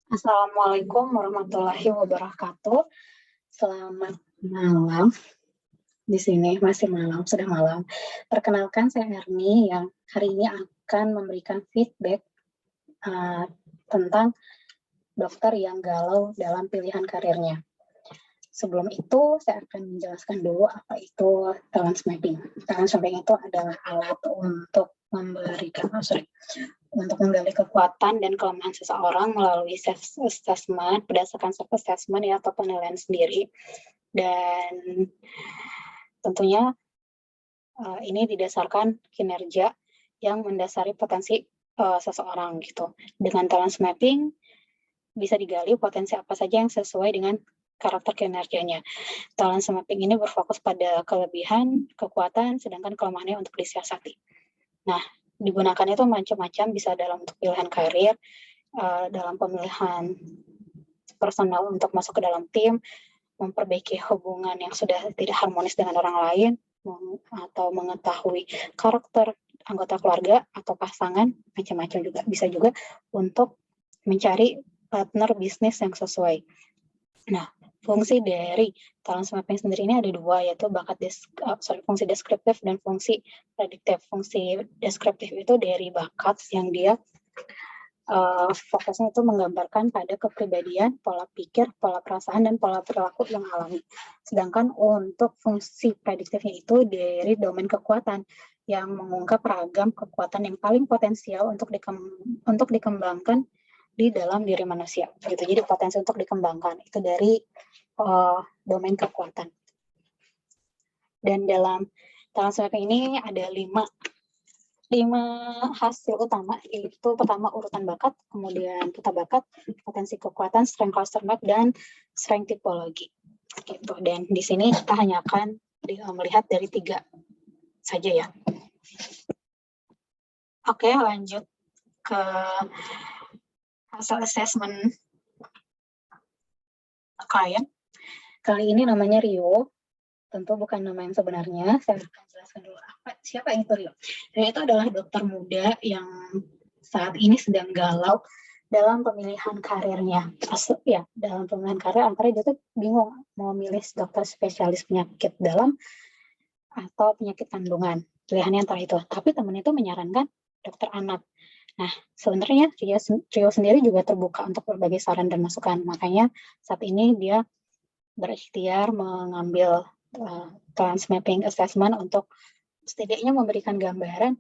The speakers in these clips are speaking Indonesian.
Assalamualaikum warahmatullahi wabarakatuh. Selamat malam. Di sini masih malam, sudah malam. Perkenalkan, saya Erni yang hari ini akan memberikan feedback tentang dokter yang galau dalam pilihan karirnya. Sebelum itu, saya akan menjelaskan dulu apa itu talent mapping. Talent mapping itu adalah alat untuk untuk menggali kekuatan dan kelemahan seseorang melalui self-assessment, berdasarkan self-assessment ya, atau penilaian sendiri. Dan tentunya ini didasarkan kinerja yang mendasari potensi seseorang gitu. Dengan talent mapping bisa digali potensi apa saja yang sesuai dengan karakter kinerjanya. Talent mapping ini berfokus pada kelebihan, kekuatan, sedangkan kelemahannya untuk disiasati. Nah, digunakan itu macam-macam, bisa dalam untuk pilihan karir, dalam pemilihan personal untuk masuk ke dalam tim, memperbaiki hubungan yang sudah tidak harmonis dengan orang lain, atau mengetahui karakter anggota keluarga atau pasangan, macam-macam juga. Bisa juga untuk mencari partner bisnis yang sesuai. Nah, fungsi dari talent mapping sendiri ini ada dua, yaitu fungsi deskriptif dan fungsi prediktif. Fungsi deskriptif itu dari bakat yang dia fokusnya itu menggambarkan pada kepribadian, pola pikir, pola perasaan, dan pola perilaku yang alami. Sedangkan untuk fungsi prediktifnya itu dari domain kekuatan yang mengungkap ragam kekuatan yang paling potensial untuk dikembangkan di dalam diri manusia. Gitu. Jadi potensi untuk dikembangkan itu dari domain kekuatan. Dan dalam talent mapping ini ada 5 hasil utama, yaitu pertama urutan bakat, kemudian peta bakat, potensi kekuatan, strength cluster map, dan strength typology. Gitu. Dan di sini kita hanya akan melihat dari 3 saja ya. Oke, lanjut ke hasil assessment klien. Kali ini namanya Rio. Tentu bukan nama yang sebenarnya. Saya akan jelaskan dulu siapa itu Rio. Rio itu adalah dokter muda yang saat ini sedang galau dalam pemilihan karirnya. Ya, dalam pemilihan karir, antara dia tuh bingung mau milih dokter spesialis penyakit dalam atau penyakit kandungan. Pilihannya antara itu. Tapi teman itu menyarankan dokter anak. Nah, sebenarnya Rio sendiri juga terbuka untuk berbagai saran dan masukan. Makanya saat ini dia berikhtiar mengambil talent mapping assessment untuk setidaknya memberikan gambaran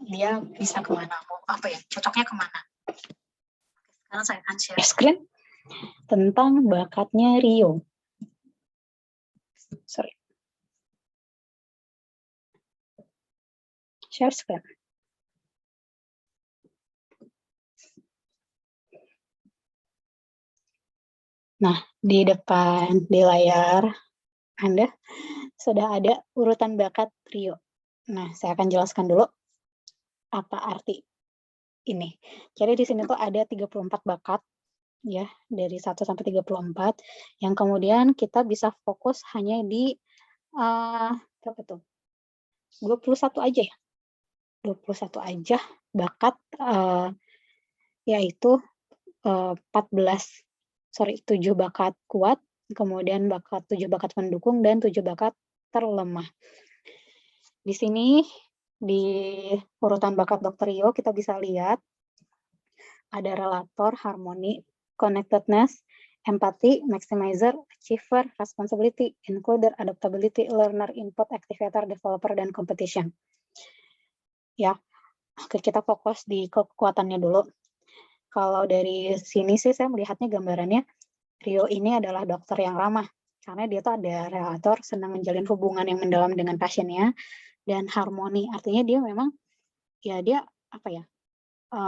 dia bisa kemana, cocoknya kemana. Sekarang saya akan share screen tentang bakatnya Rio. Share screen. Nah, di layar Anda sudah ada urutan bakat Rio. Nah, saya akan jelaskan dulu apa arti ini. Jadi di sini tuh ada 34 bakat ya, dari 1 sampai 34 yang kemudian kita bisa fokus hanya di 21 aja ya. 21 aja bakat yaitu 7 bakat kuat, kemudian 7 bakat pendukung, dan 7 bakat terlemah. Di sini di urutan bakat Dr. Rio kita bisa lihat ada relator, harmoni, connectedness, empathy, maximizer, achiever, responsibility, encoder, adaptability, learner, input, activator, developer, dan competition. Ya, kita fokus di kekuatannya dulu. Kalau dari sini sih saya melihatnya gambarannya Rio ini adalah dokter yang ramah, karena dia tuh ada relator, senang menjalin hubungan yang mendalam dengan pasiennya, dan harmoni, artinya dia memang ya dia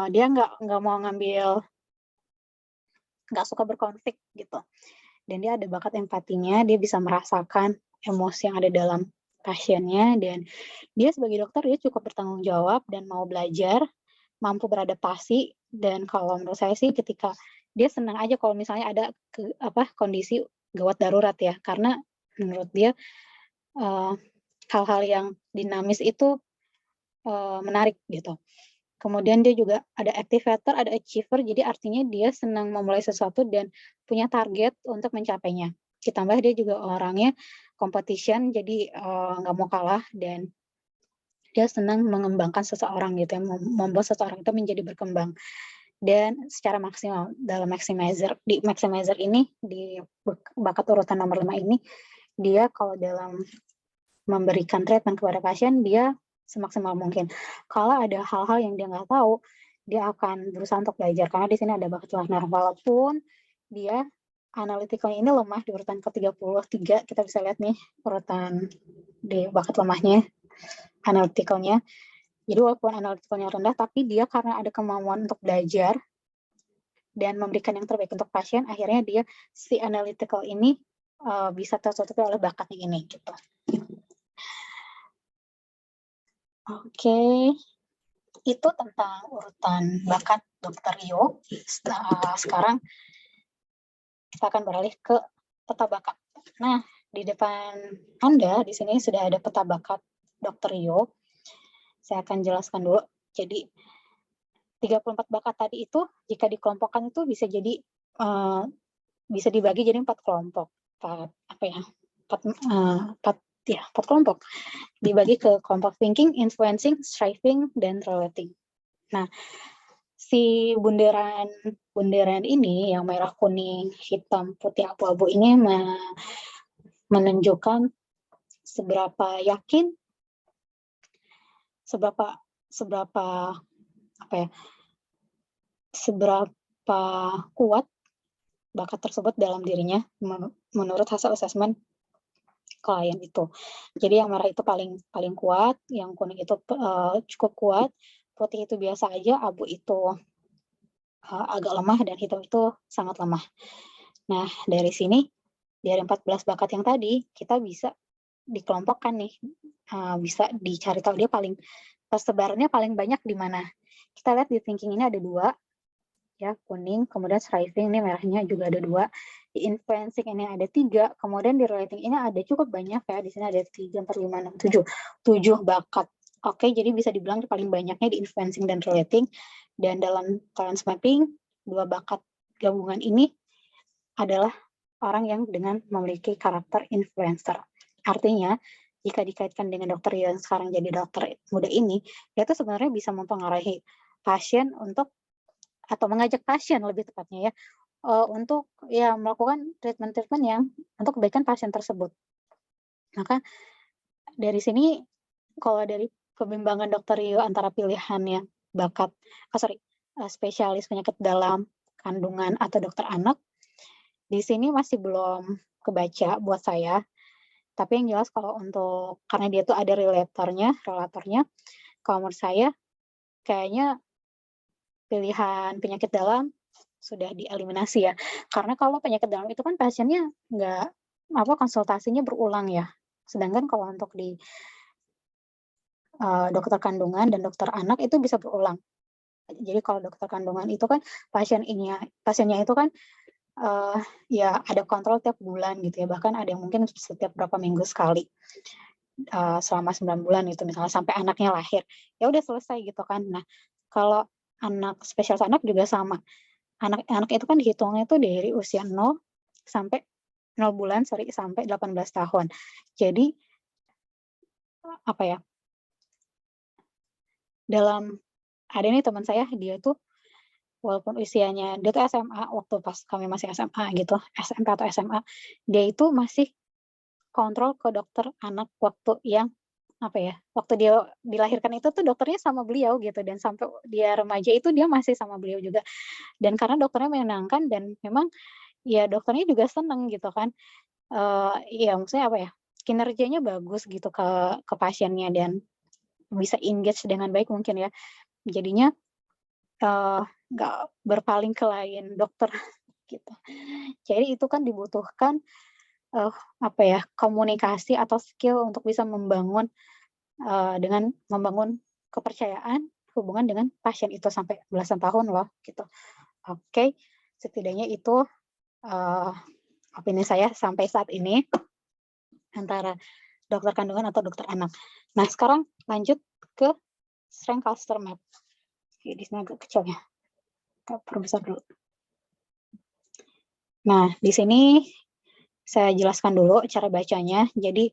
dia nggak mau nggak suka berkonflik gitu, dan dia ada bakat empatinya, dia bisa merasakan emosi yang ada dalam pasiennya, dan dia sebagai dokter dia cukup bertanggung jawab dan mau belajar, mampu beradaptasi, dan kalau menurut saya sih ketika dia senang aja kalau misalnya ada kondisi gawat darurat ya, karena menurut dia hal-hal yang dinamis itu menarik gitu. Kemudian dia juga ada activator, ada achiever, jadi artinya dia senang memulai sesuatu dan punya target untuk mencapainya. Ditambah dia juga orangnya competition, jadi nggak mau kalah dan dia senang mengembangkan seseorang gitu ya, membuat seseorang itu menjadi berkembang. Dan secara maksimal dalam maximizer, di maximizer ini, di bakat urutan nomor 5 ini, dia kalau dalam memberikan treatment kepada pasien, dia semaksimal mungkin. Kalau ada hal-hal yang dia nggak tahu, dia akan berusaha untuk belajar. Karena di sini ada bakat learner. Walaupun dia analytical-nya ini lemah di urutan ke-33, kita bisa lihat nih urutan di bakat lemahnya, analytical-nya. Jadi walaupun analytical-nya rendah, tapi dia karena ada kemauan untuk belajar dan memberikan yang terbaik untuk pasien, akhirnya dia si analytical ini bisa tertutupi oleh bakatnya ini gitu. Oke, itu tentang urutan bakat Dr. Rio. Sekarang kita akan beralih ke peta bakat. Nah, di depan Anda di sini sudah ada peta bakat Dr. Rio. Saya akan jelaskan dulu. Jadi 34 bakat tadi itu jika dikelompokkan itu bisa jadi bisa dibagi jadi 4 kelompok. 4 kelompok. Dibagi ke kelompok thinking, influencing, striving, dan relating. Nah, si bundaran ini yang merah, kuning, hitam, putih, abu-abu ini menunjukkan seberapa yakin, seberapa kuat bakat tersebut dalam dirinya menurut hasil asesmen klien itu. Jadi yang merah itu paling kuat, yang kuning itu cukup kuat, putih itu biasa aja, abu itu agak lemah, dan hitam itu sangat lemah. Nah, dari sini, dari 14 bakat yang tadi, kita bisa dikelompokkan nih, bisa dicari tahu dia tersebarnya paling banyak di mana. Kita lihat di thinking ini ada 2, ya, kuning, kemudian striving ini merahnya juga ada 2, di influencing ini ada 3, kemudian di relating ini ada cukup banyak ya, di sini ada 3, 4, 5, 6, 7 bakat. Oke, jadi bisa dibilang paling banyaknya di influencing dan relating, dan dalam talent mapping, 2 bakat gabungan ini adalah orang yang dengan memiliki karakter influencer. Artinya, jika dikaitkan dengan dokter yang sekarang jadi dokter muda ini, dia itu sebenarnya bisa mempengaruhi pasien atau mengajak pasien lebih tepatnya ya, untuk ya melakukan treatment yang untuk kebaikan pasien tersebut. Maka dari sini, kalau dari kebimbangan dokter Rio antara pilihannya bakat, spesialis penyakit dalam, kandungan, atau dokter anak, di sini masih belum kebaca buat saya. Tapi yang jelas kalau karena dia tuh ada relatornya, kalau menurut saya kayaknya pilihan penyakit dalam sudah dieliminasi ya. Karena kalau penyakit dalam itu kan pasiennya konsultasinya berulang ya. Sedangkan kalau untuk di dokter kandungan dan dokter anak itu bisa berulang. Jadi kalau dokter kandungan itu kan pasiennya itu kan ya ada kontrol tiap bulan gitu ya. Bahkan ada yang mungkin setiap berapa minggu sekali. Selama 9 bulan itu misalnya sampai anaknya lahir. Ya udah selesai gitu kan. Nah, kalau spesialis anak juga sama. Anak itu kan dihitungnya itu dari usia 0 bulan sampai 18 tahun. Jadi ada nih teman saya, dia tuh walaupun usianya, dia tuh SMA, waktu pas kami masih SMA gitu, SMP atau SMA, dia itu masih kontrol ke dokter anak waktu waktu dia dilahirkan itu tuh dokternya sama beliau gitu, dan sampai dia remaja itu dia masih sama beliau juga. Dan karena dokternya menyenangkan dan memang ya dokternya juga seneng gitu kan, ya maksudnya kinerjanya bagus gitu ke pasiennya dan bisa engage dengan baik mungkin ya. Jadinya nggak berpaling ke lain dokter gitu. Jadi itu kan dibutuhkan komunikasi atau skill untuk bisa membangun kepercayaan hubungan dengan pasien itu sampai belasan tahun loh gitu. Oke, setidaknya itu opini saya sampai saat ini antara dokter kandungan atau dokter anak. Nah, sekarang lanjut ke strength cluster map. Oke, di sini agak kecil ya. Kita perbesar dulu. Nah, di sini saya jelaskan dulu cara bacanya. Jadi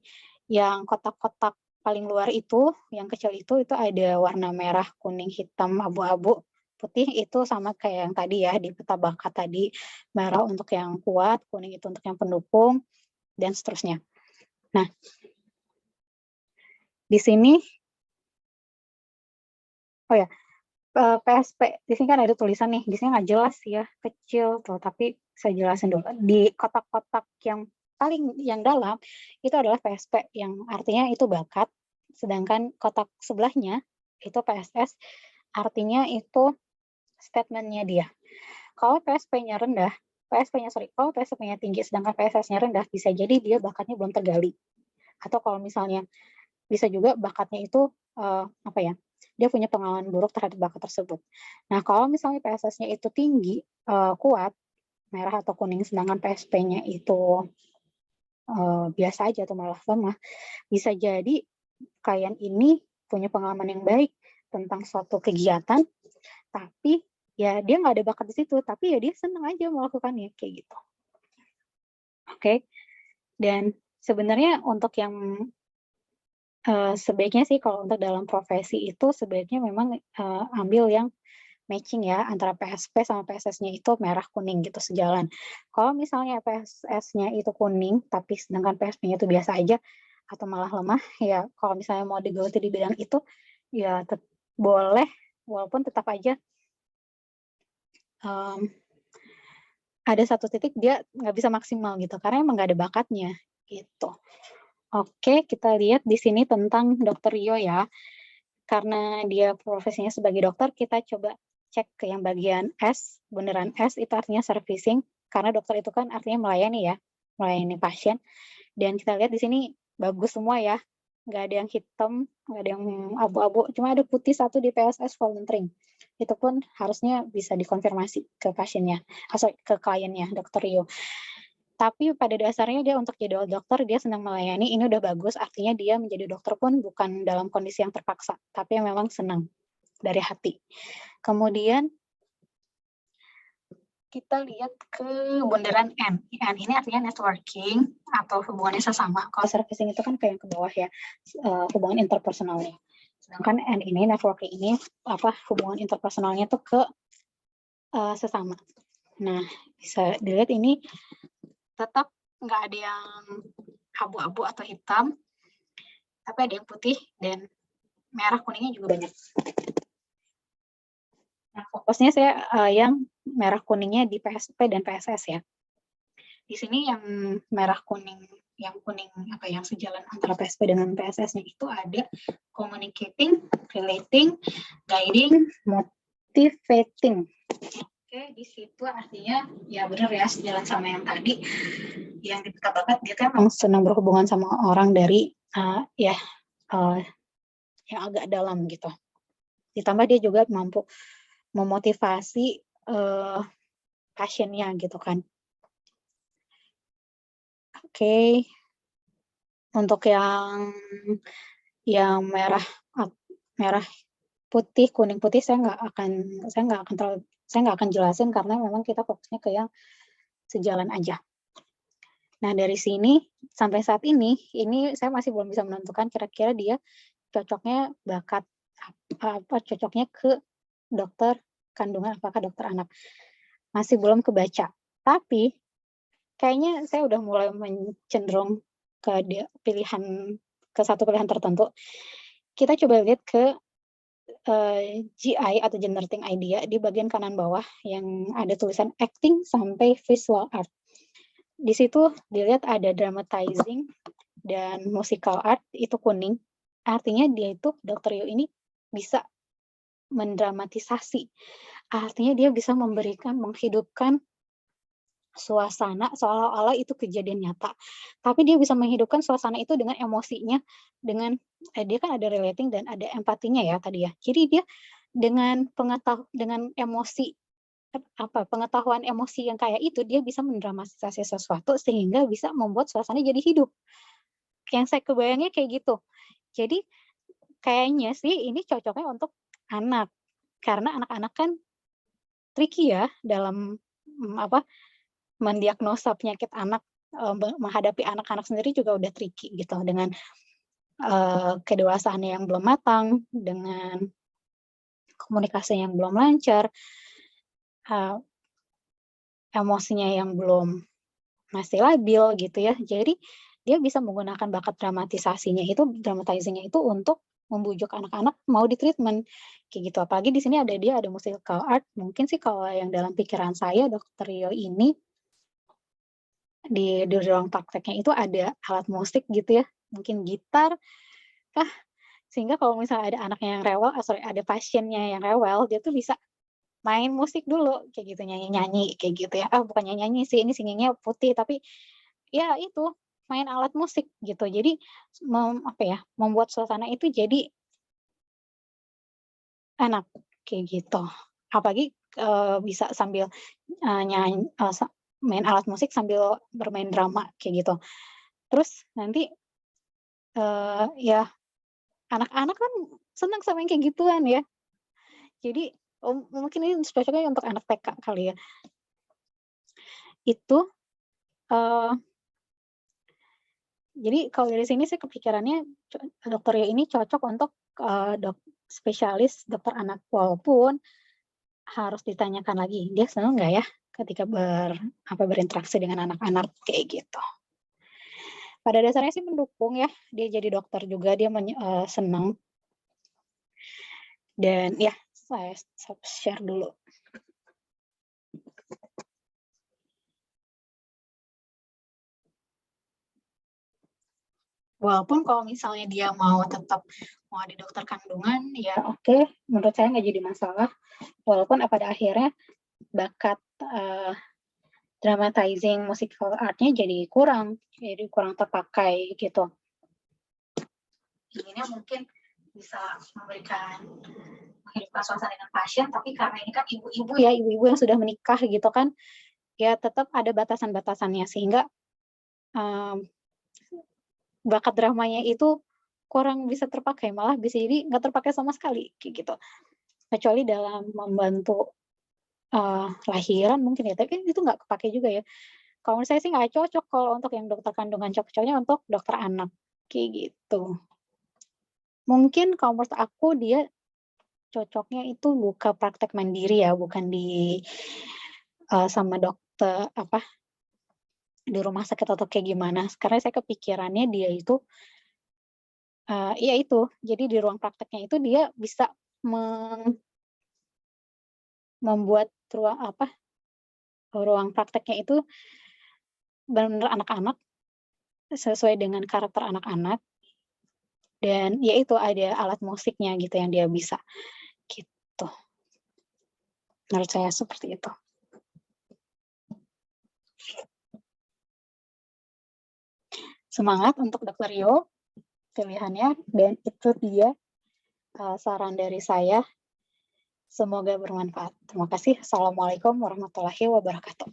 yang kotak-kotak paling luar itu, yang kecil itu ada warna merah, kuning, hitam, abu-abu, putih itu sama kayak yang tadi ya di peta bakat tadi. Merah untuk yang kuat, kuning itu untuk yang pendukung, dan seterusnya. Nah, di sini, oh ya, PSP, di sini kan ada tulisan nih, di sini nggak jelas ya, kecil tuh, tapi saya jelasin dulu. Di kotak-kotak yang paling yang dalam, itu adalah PSP, yang artinya itu bakat, sedangkan kotak sebelahnya, itu PSS, artinya itu statementnya dia. Kalau PSP-nya rendah, kalau PSP-nya tinggi, sedangkan PSS-nya rendah, bisa jadi dia bakatnya belum tergali. Atau kalau misalnya, bisa juga bakatnya itu, apa ya, dia punya pengalaman buruk terhadap bakat tersebut. Nah, kalau misalnya PSS-nya itu tinggi, kuat, merah atau kuning, sedangkan PSP-nya itu biasa aja atau malah lemah, bisa jadi klien ini punya pengalaman yang baik tentang suatu kegiatan, tapi ya dia nggak ada bakat di situ, tapi ya dia senang aja melakukannya, kayak gitu. Oke, dan sebenarnya untuk yang sebaiknya sih kalau untuk dalam profesi itu sebaiknya memang ambil yang matching ya antara PSP sama PSS-nya itu merah kuning gitu sejalan. Kalau misalnya PSS-nya itu kuning tapi sedangkan PSP-nya itu biasa aja atau malah lemah ya kalau misalnya mau digeluti di bidang itu ya boleh walaupun tetap aja ada satu titik dia nggak bisa maksimal gitu karena emang nggak ada bakatnya gitu. Oke, kita lihat di sini tentang Dokter Rio ya. Karena dia profesinya sebagai dokter, kita coba cek ke yang bagian S, bundaran S itu artinya servicing, karena dokter itu kan artinya melayani ya, melayani pasien. Dan kita lihat di sini bagus semua ya, nggak ada yang hitam, nggak ada yang abu-abu, cuma ada putih satu di PSS volunteering. Itu pun harusnya bisa dikonfirmasi ke pasiennya, ke kliennya, Dokter Rio. Tapi pada dasarnya dia untuk jadi dokter, dia senang melayani, ini udah bagus, artinya dia menjadi dokter pun bukan dalam kondisi yang terpaksa, tapi yang memang senang dari hati. Kemudian kita lihat ke bundaran N. N ini artinya networking atau hubungannya sesama. Kalau servicing itu kan kayak yang ke bawah ya, hubungan interpersonalnya. Sedangkan N ini, networking ini, hubungan interpersonalnya tuh ke sesama. Nah, bisa dilihat ini tetap nggak ada yang abu-abu atau hitam, tapi ada yang putih dan merah kuningnya juga banyak. Nah, fokusnya saya yang merah kuningnya di PSP dan PSS ya. Di sini yang merah kuning, yang sejalan antara PSP dengan PSS-nya itu ada communicating, relating, guiding, motivating. Oke, di situ artinya ya benar ya sejalan sama yang tadi yang di peta bakat dia kan memang senang berhubungan sama orang dari yang agak dalam gitu. Ditambah dia juga mampu memotivasi pasiennya gitu kan. Oke. Untuk yang merah putih, kuning putih saya nggak akan jelasin karena memang kita fokusnya ke yang sejalan aja. Nah, dari sini sampai saat ini saya masih belum bisa menentukan kira-kira dia cocoknya cocoknya ke dokter kandungan apakah dokter anak. Masih belum kebaca. Tapi kayaknya saya udah mulai cenderung ke satu pilihan tertentu. Kita coba lihat ke GI atau generating idea di bagian kanan bawah yang ada tulisan acting sampai visual art. Di situ dilihat ada dramatizing dan musical art itu kuning. Artinya dia itu Dr. Rio ini bisa mendramatisasi. Artinya dia bisa menghidupkan suasana seolah-olah itu kejadian nyata. Tapi dia bisa menghidupkan suasana itu dengan emosinya, dengan dia kan ada relating dan ada empatinya ya tadi ya. Jadi dia dengan pengetahuan emosi yang kayak itu dia bisa mendramatisasi sesuatu sehingga bisa membuat suasana jadi hidup. Yang saya kebayangnya kayak gitu. Jadi kayaknya sih ini cocoknya untuk anak. Karena anak-anak kan tricky ya dalam, mendiagnosa penyakit anak, menghadapi anak-anak sendiri juga udah tricky gitu dengan, kedewasaannya yang belum matang, dengan komunikasi yang belum lancar, eee, emosinya yang belum masih labil gitu ya. Jadi dia bisa menggunakan bakat dramatizing-nya itu untuk membujuk anak-anak mau di-treatment, kayak gitu. Apalagi di sini dia ada musical art, mungkin sih kalau yang dalam pikiran saya Dokter Rio ini di ruang prakteknya itu ada alat musik gitu ya, mungkin gitar kah, sehingga kalau misalnya ada anaknya yang rewel ada pasiennya yang rewel, dia tuh bisa main musik dulu kayak gitu, nyanyi-nyanyi kayak gitu ya. Bukan nyanyi-nyanyi sih, ini singingnya putih, tapi ya itu, main alat musik gitu. Jadi membuat suasana itu jadi enak, kayak gitu. Apalagi, bisa sambil, nyanyi main alat musik sambil bermain drama kayak gitu. Terus nanti, ya anak-anak kan senang sama yang kayak gituan ya. Jadi, mungkin ini cocoknya untuk anak TK kali ya. Itu, eee, jadi kalau dari sini sih kepikirannya Dokter Rio ini cocok untuk, spesialis dokter anak. Walaupun harus ditanyakan lagi, dia senang nggak ya ketika berinteraksi dengan anak-anak, kayak gitu. Pada dasarnya sih mendukung ya, dia jadi dokter juga, dia senang. Dan ya, saya share dulu. Walaupun kalau misalnya dia tetap mau di dokter kandungan, ya oke, menurut saya nggak jadi masalah. Walaupun pada akhirnya bakat, dramatizing musical art-nya jadi kurang terpakai gitu. Inginnya mungkin bisa menghidupkan suasana dengan pasien, tapi karena ini kan ibu-ibu yang sudah menikah gitu kan, ya tetap ada batasan-batasannya sehingga, bakat dramanya itu kurang bisa terpakai, malah bisa jadi nggak terpakai sama sekali, kayak gitu. Kecuali dalam membantu, lahiran mungkin ya, tapi itu nggak kepakai juga ya. Kalau menurut saya sih nggak cocok kalau untuk yang dokter kandungan, cocoknya untuk dokter anak, kayak gitu. Mungkin kalau menurut aku dia cocoknya itu buka praktek mandiri ya, bukan sama dokter di rumah sakit atau kayak gimana. Karena saya kepikirannya dia itu, iya itu, jadi di ruang prakteknya itu dia bisa membuat ruang prakteknya itu benar-benar anak-anak, sesuai dengan karakter anak-anak, dan ya itu ada alat musiknya gitu yang dia bisa, gitu. Menurut saya seperti itu. Semangat untuk Dokter Rio, pilihannya, dan itu dia, saran dari saya. Semoga bermanfaat. Terima kasih. Assalamualaikum warahmatullahi wabarakatuh.